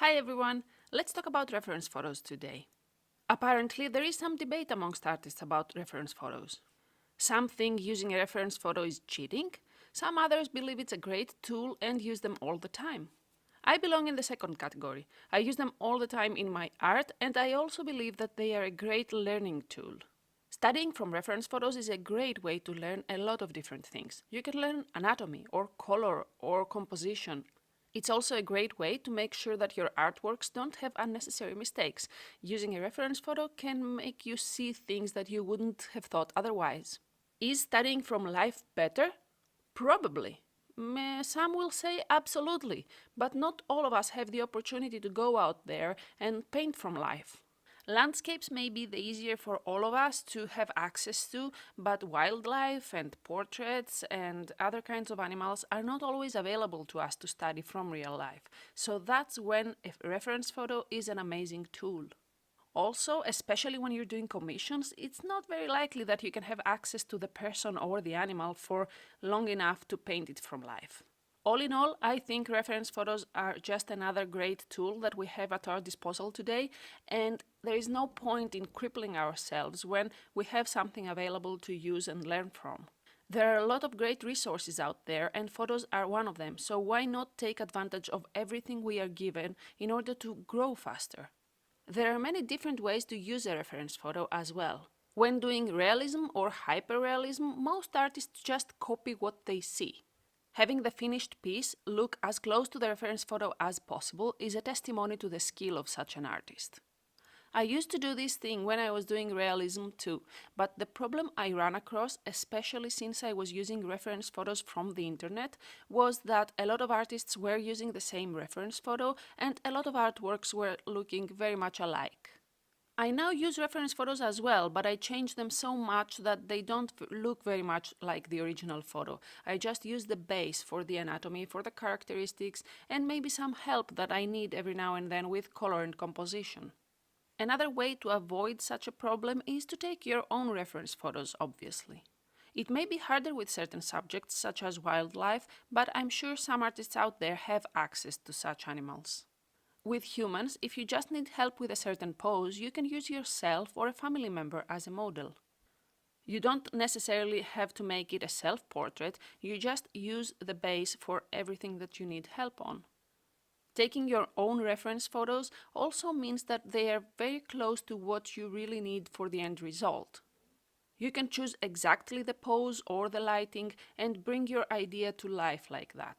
Hi everyone, let's talk about reference photos today. Apparently, there is some debate amongst artists about reference photos. Some think using a reference photo is cheating, some others believe it's a great tool and use them all the time. I belong in the second category. I use them all the time in my art, and I also believe that they are a great learning tool. Studying from reference photos is a great way to learn a lot of different things. You can learn anatomy, or color, or composition. It's also a great way to make sure that your artworks don't have unnecessary mistakes. Using a reference photo can make you see things that you wouldn't have thought otherwise. Is studying from life better? Probably. Some will say absolutely, but not all of us have the opportunity to go out there and paint from life. Landscapes may be the easier for all of us to have access to, but wildlife and portraits and other kinds of animals are not always available to us to study from real life. So that's when a reference photo is an amazing tool. Also, especially when you're doing commissions, it's not very likely that you can have access to the person or the animal for long enough to paint it from life. All in all, I think reference photos are just another great tool that we have at our disposal today, and there is no point in crippling ourselves when we have something available to use and learn from. There are a lot of great resources out there, and photos are one of them, so why not take advantage of everything we are given in order to grow faster? There are many different ways to use a reference photo as well. When doing realism or hyperrealism, most artists just copy what they see. Having the finished piece look as close to the reference photo as possible is a testimony to the skill of such an artist. I used to do this thing when I was doing realism too, but the problem I ran across, especially since I was using reference photos from the internet, was that a lot of artists were using the same reference photo and a lot of artworks were looking very much alike. I now use reference photos as well, but I change them so much that they don't look very much like the original photo. I just use the base for the anatomy, for the characteristics, and maybe some help that I need every now and then with color and composition. Another way to avoid such a problem is to take your own reference photos, obviously. It may be harder with certain subjects, such as wildlife, but I'm sure some artists out there have access to such animals. With humans, if you just need help with a certain pose, you can use yourself or a family member as a model. You don't necessarily have to make it a self-portrait, you just use the base for everything that you need help on. Taking your own reference photos also means that they are very close to what you really need for the end result. You can choose exactly the pose or the lighting and bring your idea to life like that.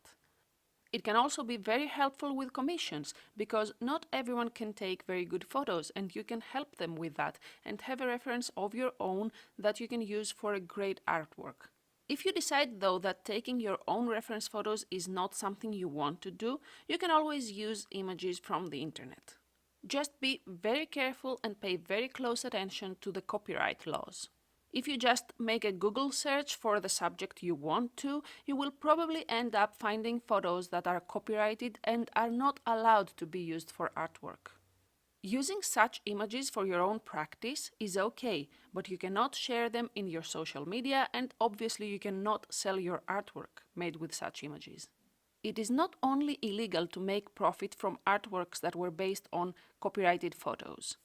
It can also be very helpful with commissions, because not everyone can take very good photos, and you can help them with that and have a reference of your own that you can use for a great artwork. If you decide though that taking your own reference photos is not something you want to do, you can always use images from the internet. Just be very careful and pay very close attention to the copyright laws. If you just make a Google search for the subject you want to, you will probably end up finding photos that are copyrighted and are not allowed to be used for artwork. Using such images for your own practice is okay, but you cannot share them in your social media, and obviously you cannot sell your artwork made with such images. It is not only illegal to make profit from artworks that were based on copyrighted photos.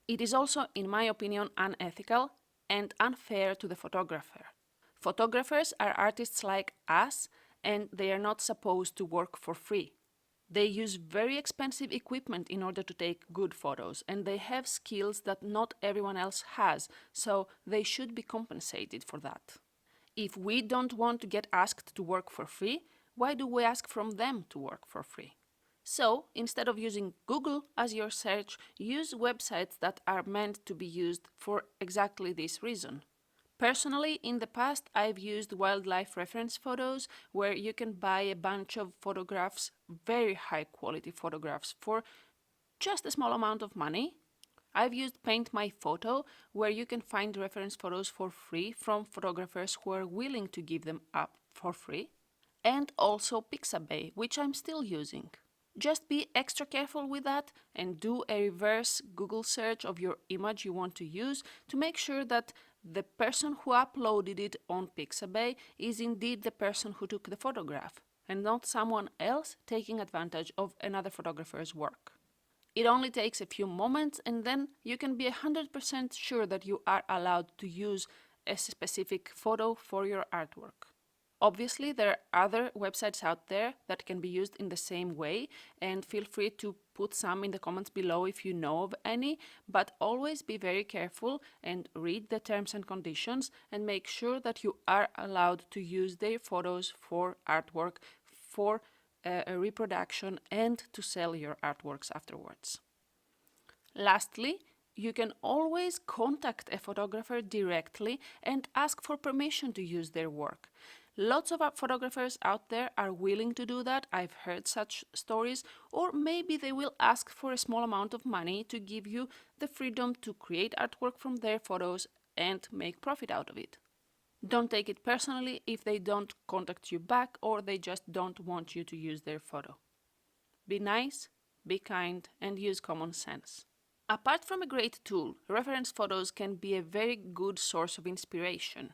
It is also, in my opinion, unethical and unfair to the photographer. Photographers are artists like us, and they are not supposed to work for free. They use very expensive equipment in order to take good photos, and they have skills that not everyone else has, so they should be compensated for that. If we don't want to get asked to work for free, why do we ask from them to work for free? So, instead of using Google as your search, use websites that are meant to be used for exactly this reason. Personally, in the past, I've used wildlife reference photos, where you can buy a bunch of photographs, very high quality photographs, for just a small amount of money. I've used Paint My Photo, where you can find reference photos for free from photographers who are willing to give them up for free. And also Pixabay, which I'm still using. Just be extra careful with that and do a reverse Google search of your image you want to use to make sure that the person who uploaded it on Pixabay is indeed the person who took the photograph, and not someone else taking advantage of another photographer's work. It only takes a few moments and then you can be 100% sure that you are allowed to use a specific photo for your artwork. Obviously, there are other websites out there that can be used in the same way, and feel free to put some in the comments below if you know of any, but always be very careful and read the terms and conditions and make sure that you are allowed to use their photos for artwork, for a reproduction, and to sell your artworks afterwards. Lastly, you can always contact a photographer directly and ask for permission to use their work. Lots of photographers out there are willing to do that. I've heard such stories. Or maybe they will ask for a small amount of money to give you the freedom to create artwork from their photos and make profit out of it. Don't take it personally if they don't contact you back or they just don't want you to use their photo. Be nice, be kind, and use common sense. Apart from a great tool, reference photos can be a very good source of inspiration.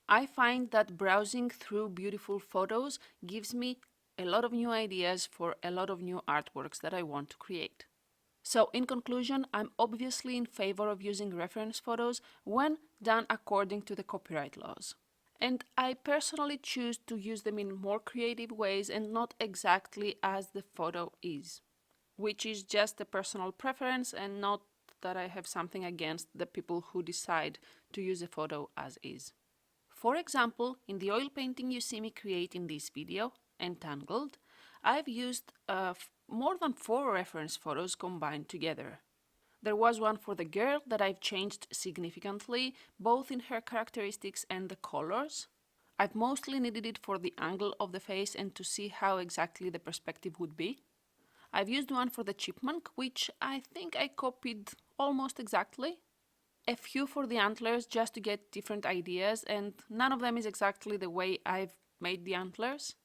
I find that browsing through beautiful photos gives me a lot of new ideas for a lot of new artworks that I want to create. So in conclusion, I'm obviously in favor of using reference photos when done according to the copyright laws. And I personally choose to use them in more creative ways and not exactly as the photo is, which is just a personal preference and not that I have something against the people who decide to use a photo as is. For example, in the oil painting you see me create in this video, Entangled, I've used more than 4 reference photos combined together. There was one for the girl that I've changed significantly, both in her characteristics and the colors. I've mostly needed it for the angle of the face and to see how exactly the perspective would be. I've used one for the chipmunk, which I think I copied almost exactly. A few for the antlers just to get different ideas, and none of them is exactly the way I've made the antlers.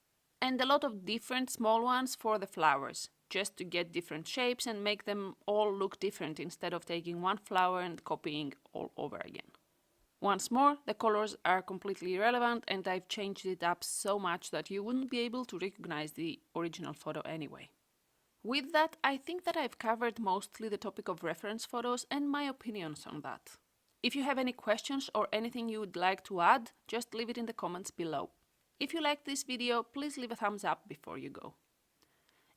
And a lot of different small ones for the flowers, just to get different shapes and make them all look different instead of taking one flower and copying all over again. Once more, the colors are completely irrelevant and I've changed it up so much that you wouldn't be able to recognize the original photo anyway. With that, I think that I've covered mostly the topic of reference photos and my opinions on that. If you have any questions or anything you would like to add, just leave it in the comments below. If you liked this video, please leave a thumbs up before you go.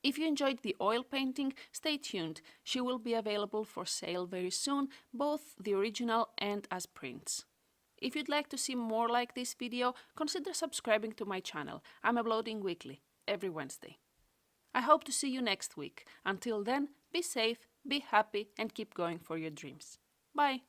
If you enjoyed the oil painting, stay tuned. She will be available for sale very soon, both the original and as prints. If you'd like to see more like this video, consider subscribing to my channel. I'm uploading weekly, every Wednesday. I hope to see you next week. Until then, be safe, be happy, and keep going for your dreams. Bye!